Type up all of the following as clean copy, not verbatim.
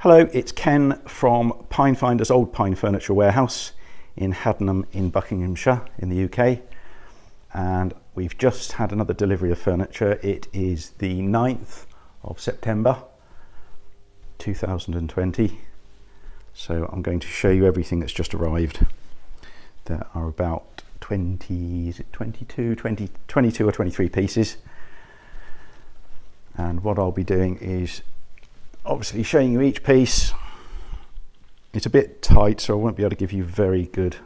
Hello, it's Ken from Pinefinders Old Pine Furniture Warehouse in Haddenham in Buckinghamshire in the UK, and we've just had another delivery of furniture. It is the 9th of September 2020, so I'm going to show you everything that's just arrived. There are about 22 or 23 pieces, and what I'll be doing is obviously showing you each piece. It's a bit tight, so I won't be able to give you very good.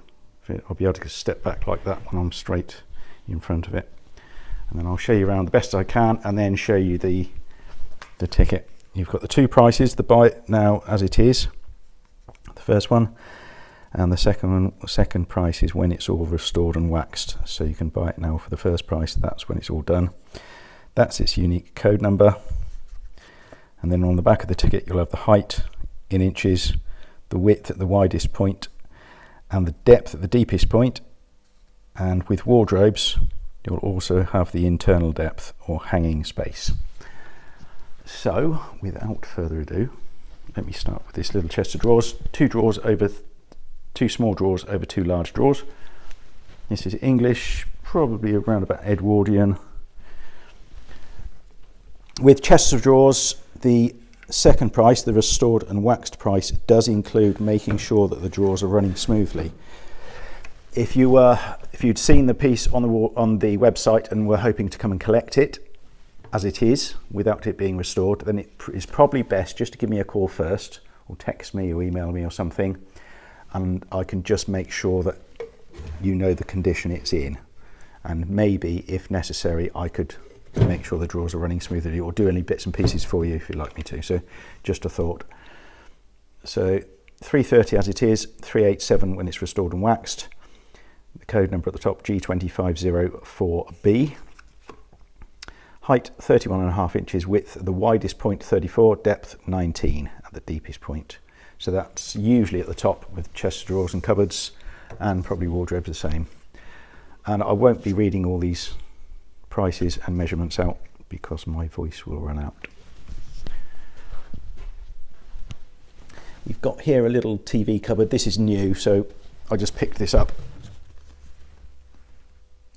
I'll be able to step back like that when I'm straight in front of it, and then I'll show you around the best I can, and then show you the ticket. You've got the two prices: the buy it now as it is, the first one, and the second price is when it's all restored and waxed. So you can buy it now for the first price. That's when it's all done. That's its unique code number. And then on the back of the ticket you'll have the height in inches, the width at the widest point, and the depth at the deepest point. And with wardrobes you'll also have the internal depth or hanging space. So without further ado, let me start with this little chest of drawers. Two small drawers over two large drawers. This is English, probably around about Edwardian. With chests of drawers, the second price, the restored and waxed price, does include making sure that the drawers are running smoothly. If you'd seen the piece on the website and were hoping to come and collect it as it is, without it being restored, then it is probably best just to give me a call first, or text me or email me or something, and I can just make sure that you know the condition it's in, and maybe if necessary I could make sure the drawers are running smoothly, or do any bits and pieces for you if you'd like me to. So just a thought. So 330 as it is, 387 when it's restored and waxed. The code number at the top, G2504B. Height 31.5 inches, width at the widest point 34, depth 19 at the deepest point. So that's usually at the top with chest of drawers and cupboards, and probably wardrobes the same. And I won't be reading all these prices and measurements out because my voice will run out. We've got here a little TV cupboard. This is new, so I just picked this up.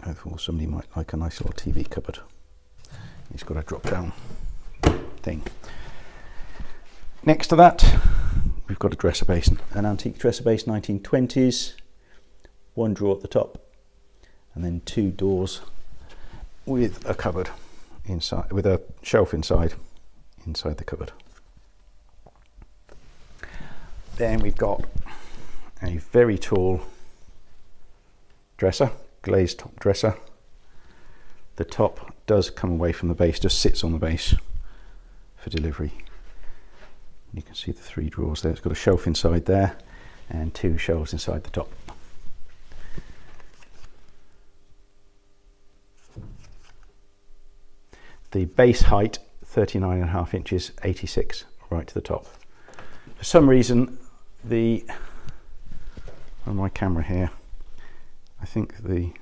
I thought somebody might like a nice little TV cupboard. It's got a drop down thing. Next to that we've got a dresser basin, an antique dresser basin, 1920s, one drawer at the top and then two doors with a cupboard inside, with a shelf inside the cupboard. Then we've got a very tall dresser, glazed top dresser. The top does come away from the base, just sits on the base for delivery. You can see the three drawers there. It's got a shelf inside there and two shelves inside the top. The base height 39.5 inches, 86 right to the top. For some reason on my camera here, I think the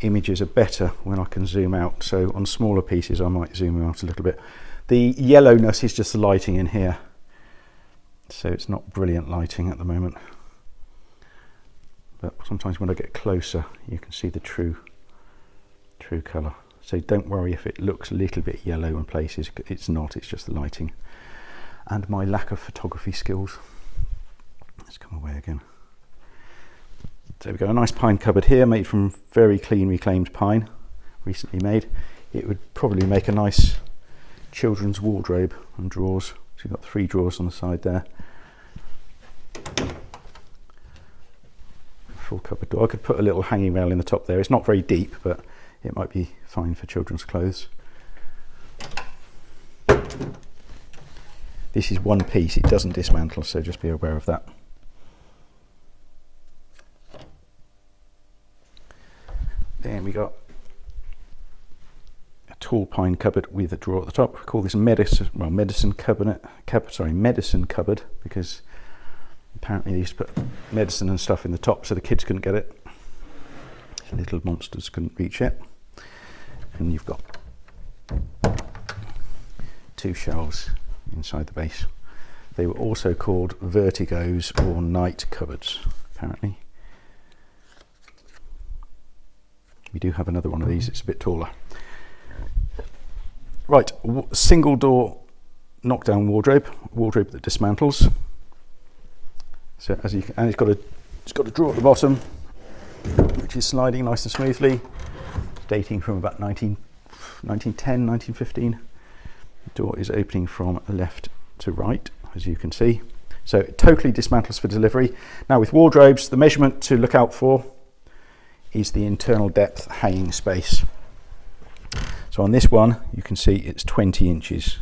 images are better when I can zoom out, so on smaller pieces I might zoom out a little bit. The yellowness is just the lighting in here, so it's not brilliant lighting at the moment, but sometimes when I get closer you can see the true colour. So don't worry if it looks a little bit yellow in places, it's not, it's just the lighting and my lack of photography skills. Let's come away again. So we've got a nice pine cupboard here, made from very clean reclaimed pine, recently made. It would probably make a nice children's wardrobe and drawers. So you've got three drawers on the side there. Full cupboard door. I could put a little hanging rail in the top there. It's not very deep, but it might be fine for children's clothes. This is one piece, it doesn't dismantle, so just be aware of that. Then we got a tall pine cupboard with a drawer at the top. We call this medicine cupboard, because apparently they used to put medicine and stuff in the top so the kids couldn't get it. Little monsters couldn't reach it. And you've got two shelves inside the base. They were also called vertigos or night cupboards, apparently. We do have another one of these, it's a bit taller. Right, single door knockdown wardrobe that dismantles. So as you can, and it's got a drawer at the bottom, which is sliding nice and smoothly, dating from about 1910, 1915. The door is opening from left to right, as you can see. So it totally dismantles for delivery. Now with wardrobes, the measurement to look out for is the internal depth hanging space. So on this one, you can see it's 20 inches,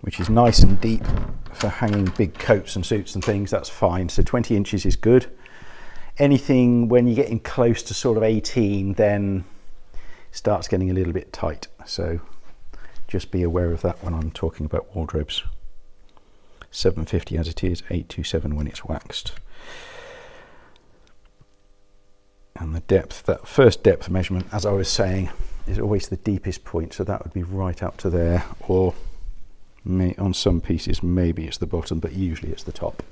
which is nice and deep for hanging big coats and suits and things. That's fine. So 20 inches is good. Anything when you're getting close to sort of 18, then it starts getting a little bit tight. So just be aware of that when I'm talking about wardrobes. 750 as it is, 827 when it's waxed. And the depth, that first depth measurement, as I was saying, is always the deepest point. So that would be right up to there, or on some pieces maybe it's the bottom, but usually it's the top.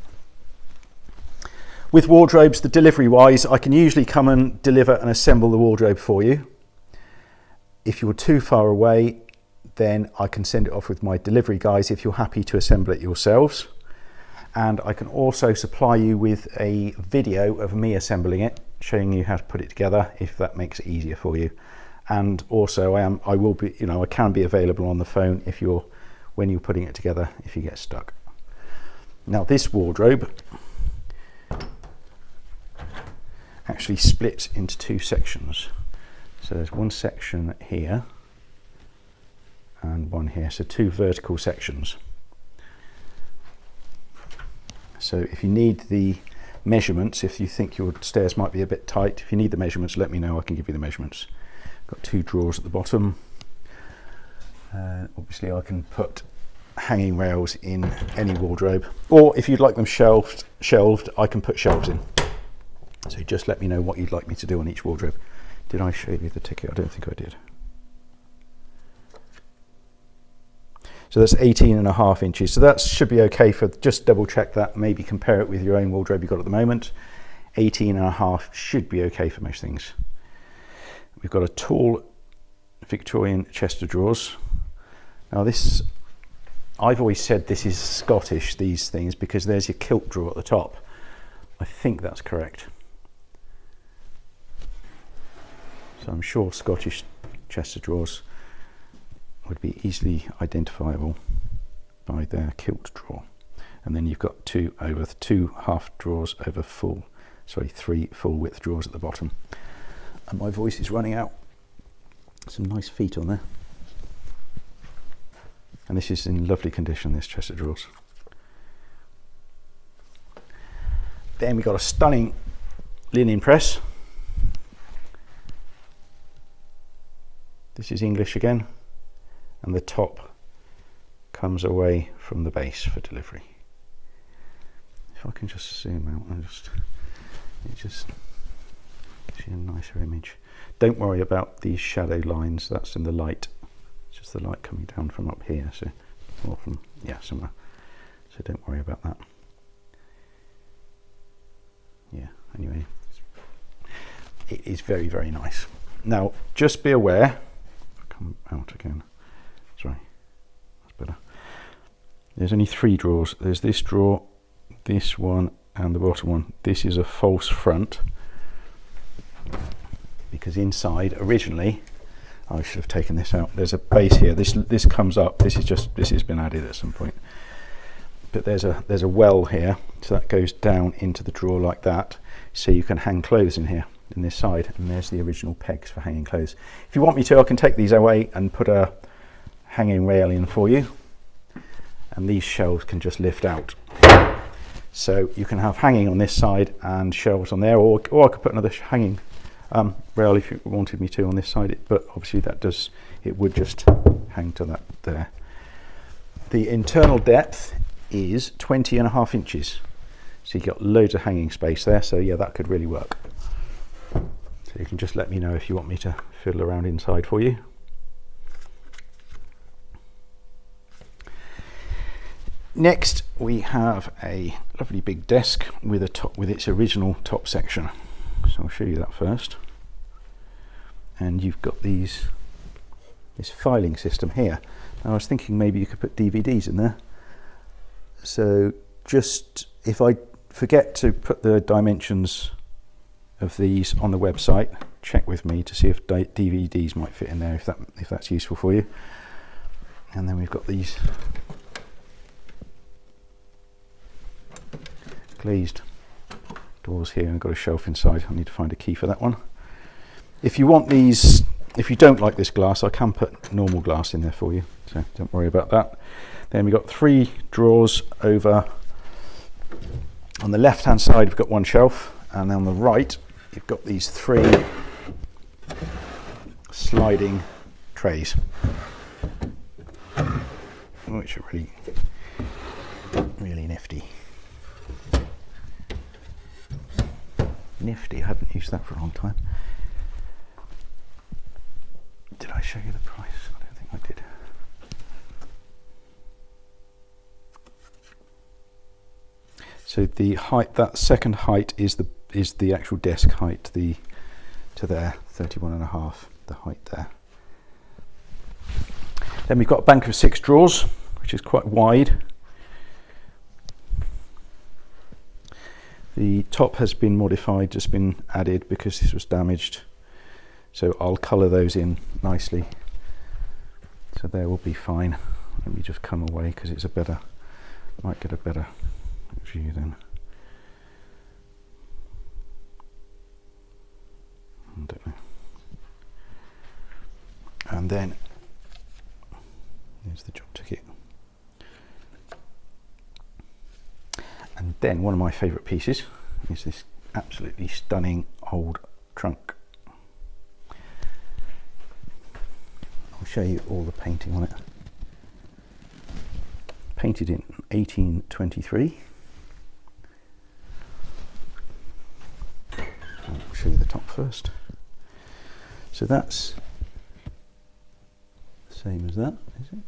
With wardrobes, the delivery wise, I can usually come and deliver and assemble the wardrobe for you. If you're too far away, then I can send it off with my delivery guys if you're happy to assemble it yourselves. And I can also supply you with a video of me assembling it, showing you how to put it together if that makes it easier for you. And also I will be, I can be available on the phone when you're putting it together if you get stuck. Now this wardrobe actually splits into two sections. So there's one section here and one here, so two vertical sections. So if you need the measurements, if you think your stairs might be a bit tight, if you need the measurements, let me know, I can give you the measurements. Got two drawers at the bottom. Obviously I can put hanging rails in any wardrobe, or if you'd like them shelved, I can put shelves in. So just let me know what you'd like me to do on each wardrobe. Did I show you the ticket? I don't think I did. So that's 18.5 inches. So that should be okay for, just double check that, maybe compare it with your own wardrobe you've got at the moment. 18.5 should be okay for most things. We've got a tall Victorian chest of drawers. Now this, I've always said this is Scottish, these things, because there's your kilt drawer at the top. I think that's correct. So I'm sure Scottish chest of drawers would be easily identifiable by their kilt drawer. And then you've got two half drawers over three full width drawers at the bottom. And my voice is running out. Some nice feet on there. And this is in lovely condition, this chest of drawers. Then we've got a stunning linen press. This is English again. And the top comes away from the base for delivery. If I can just zoom out, it just gives you a nicer image. Don't worry about these shadow lines, that's in the light. It's just the light coming down from up here, or from somewhere. So don't worry about that. Yeah, anyway, it is very, very nice. Now, just be aware, come out again. Sorry, that's better. There's only three drawers. There's this drawer, this one, and the bottom one. This is a false front because inside, originally, I should have taken this out. There's a base here. This comes up. This has been added at some point. But there's a well here, so that goes down into the drawer like that. So you can hang clothes in here, in this side, and there's the original pegs for hanging clothes. If you want me to, I can take these away and put a hanging rail in for you, and these shelves can just lift out. So you can have hanging on this side and shelves on there, or I could put another hanging rail if you wanted me to on this side, but obviously it would just hang to that there. The internal depth is 20.5 inches, so you've got loads of hanging space there, so yeah, that could really work. So you can just let me know if you want me to fiddle around inside for you. Next we have a lovely big desk with its original top section. So I'll show you that first. And you've got this filing system here. Now I was thinking maybe you could put DVDs in there. So just if I forget to put the dimensions of these on the website, check with me to see if DVDs might fit in there, if that's useful for you. And then we've got these glazed doors here, and I've got a shelf inside. I need to find a key for that one. If you want these, if you don't like this glass, I can put normal glass in there for you, so don't worry about that. Then we've got 3 drawers over. On the left hand side we've got one shelf, and then on the right you've got these 3 sliding trays, which are really nifty. Nifty, I haven't used that for a long time. Did I show you the price? I don't think I did. So the height, that second height is the actual desk height to there, 31.5, the height there. Then we've got a bank of 6 drawers, which is quite wide. The top has been modified, just been added because this was damaged. So I'll colour those in nicely. So they will be fine. Let me just come away because it's might get a better view then. I don't know. And then there's the job ticket. And then one of my favourite pieces is this absolutely stunning old trunk. I'll show you all the painting on it. Painted in 1823. I'll show you the top first. So that's the same as that, is it?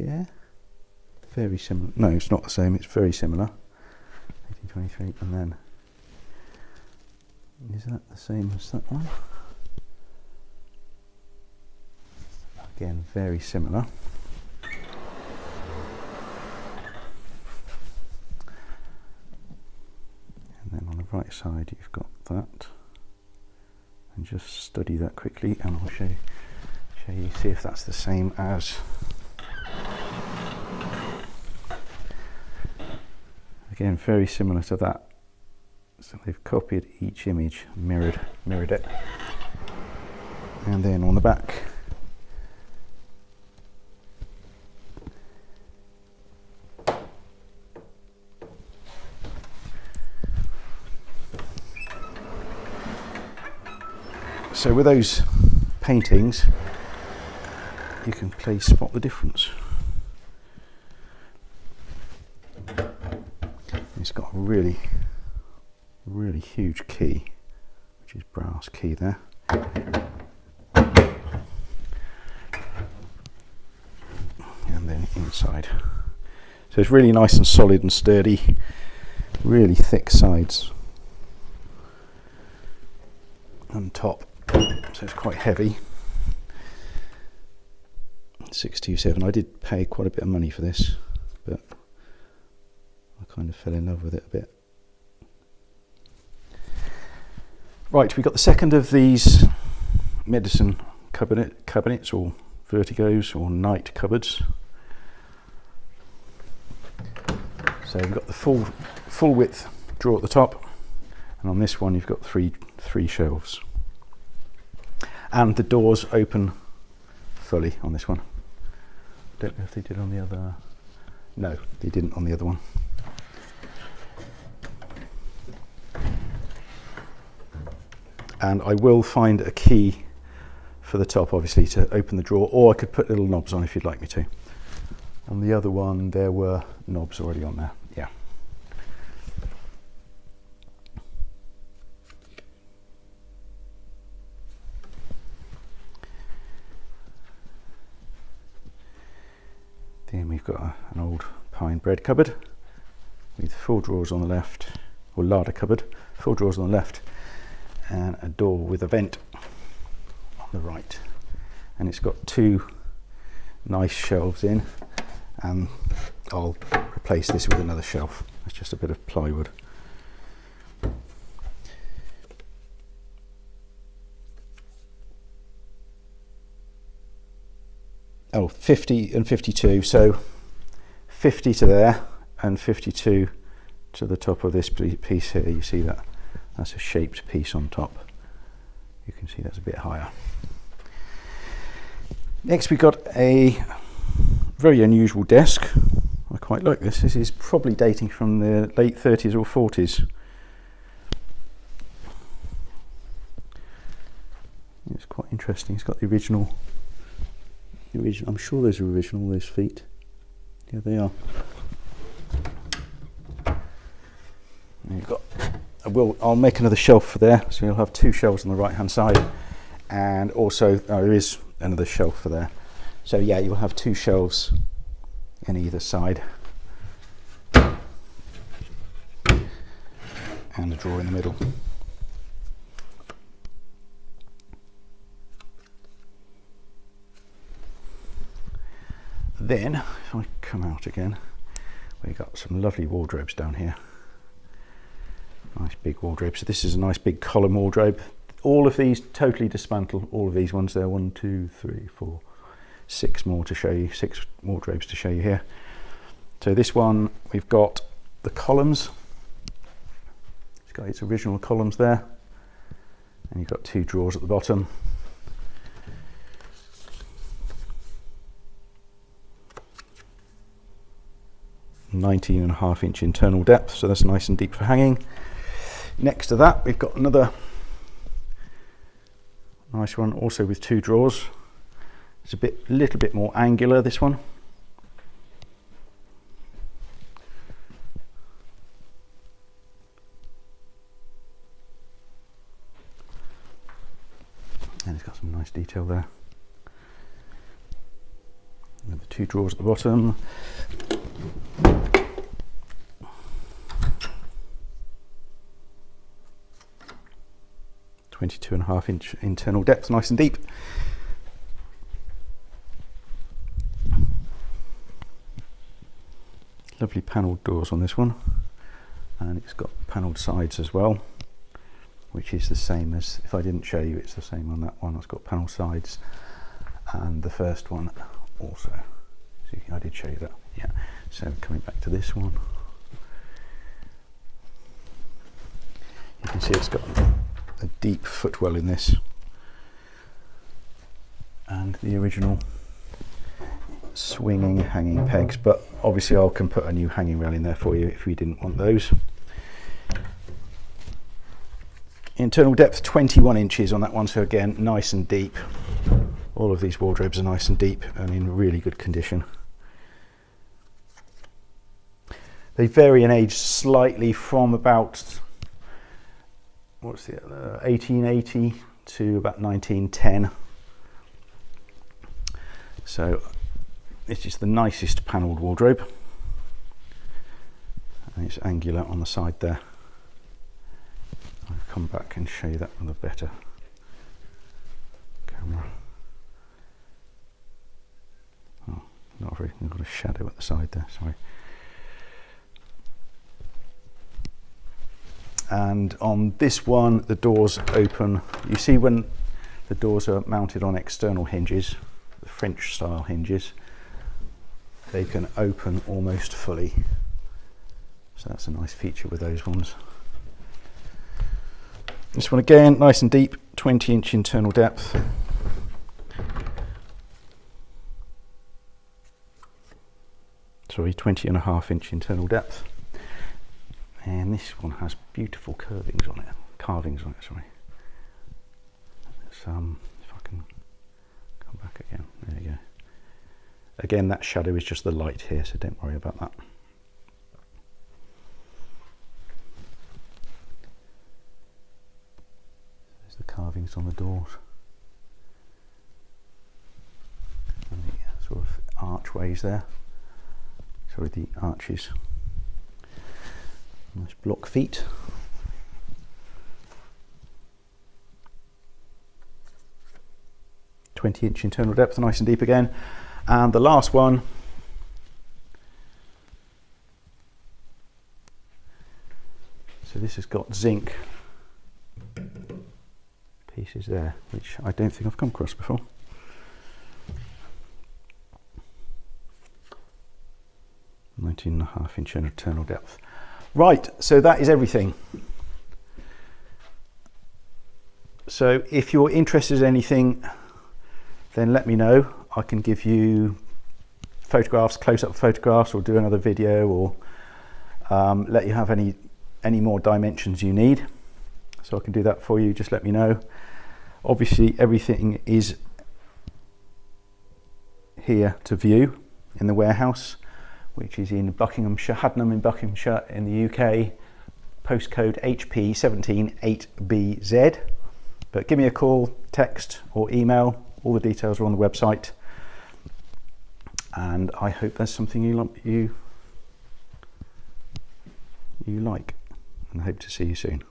Yeah. Very similar. No, it's not the same, it's very similar. 1823, and then is that the same as that one? Again, very similar. And then on the right side you've got that. And just study that quickly and I'll show you, see if that's the same as. Again, very similar to that. So they've copied each image, mirrored it. And then on the back, so with those paintings, you can spot the difference. It's got a really huge key, which is brass key there. And then inside. So it's really nice and solid and sturdy, really thick sides and top. So it's quite heavy. 627. I did pay quite a bit of money for this, but I kind of fell in love with it a bit. Right, we got the second of these medicine cabinets or vertigos or night cupboards. So we've got the full width drawer at the top, and on this one you've got three shelves. And the doors open fully on this one. Don't know if they did on the other. No, they didn't on the other one. And I will find a key for the top, obviously, to open the drawer, or I could put little knobs on if you'd like me to. On the other one, there were knobs already on there, yeah. Then we've got an old pine bread cupboard with 4 drawers on the left, or larder cupboard, 4 drawers on the left, and a door with a vent on the right. And it's got 2 nice shelves in, and I'll replace this with another shelf. It's just a bit of plywood. Oh, 50 and 52, so 50 to there and 52 to the top of this piece here. You see that? That's a shaped piece on top. You can see that's a bit higher. Next we got a very unusual desk. I quite like this. This is probably dating from the late 30s or 40s. It's quite interesting. It's got the original, I'm sure those are original, those feet. Yeah, they are. And you've got, I'll make another shelf for there, so you'll have 2 shelves on the right hand side, and also there is another shelf for there. So yeah, you'll have 2 shelves in either side, and a drawer in the middle. Then, if I come out again, we've got some lovely wardrobes down here. Nice big wardrobe. So this is a nice big column wardrobe. All of these totally dismantled. All of these ones there. 1, 2, 3, 4, 6 more to show you. 6 wardrobes to show you here. So this one, we've got the columns. It's got its original columns there, and you've got 2 drawers at the bottom. (19.5-inch) internal depth, so that's nice and deep for hanging. Next to that, we've got another nice one, also with 2 drawers. It's a little bit more angular, this one. And it's got some nice detail there. And the 2 drawers at the bottom. (22.5-inch) internal depth, nice and deep. Lovely panelled doors on this one, and it's got panelled sides as well, which is the same as, if I didn't show you, it's the same on that one. It's got panelled sides, and the first one also. So I did show you that, yeah. So coming back to this one, you can see it's got a deep footwell in this, and the original swinging hanging pegs, but obviously I can put a new hanging rail in there for you if we didn't want those. Internal depth 21 inches on that one, so again nice and deep. All of these wardrobes are nice and deep and in really good condition. They vary in age slightly from about 1880 to about 1910. So this is the nicest panelled wardrobe, and it's angular on the side there. I'll come back and show you that with a better camera. Oh, not very, I've got a shadow at the side there, sorry. And on this one, the doors open. You see when the doors are mounted on external hinges, the French style hinges, they can open almost fully. So that's a nice feature with those ones. This one again, nice and deep, 20-inch internal depth. Sorry, 20.5-inch internal depth. And this one has beautiful carvings on it, sorry. If I can come back again, there you go. Again, that shadow is just the light here, so don't worry about that. There's the carvings on the doors. And the sort of archways there. sorry, the arches. Nice block feet. .20" internal depth, nice and deep again. And the last one, so this has got zinc pieces there, which I don't think I've come across before. 19.5" internal depth. Right, so that is everything. So if you're interested in anything, then let me know. I can give you photographs, close-up photographs, or do another video, or let you have any more dimensions you need. So I can do that for you, just let me know. Obviously everything is here to view in the warehouse, which is in Buckinghamshire, Haddenham in Buckinghamshire in the UK, postcode HP 178BZ. But give me a call, text or email, all the details are on the website. And I hope there's something you like, and I hope to see you soon.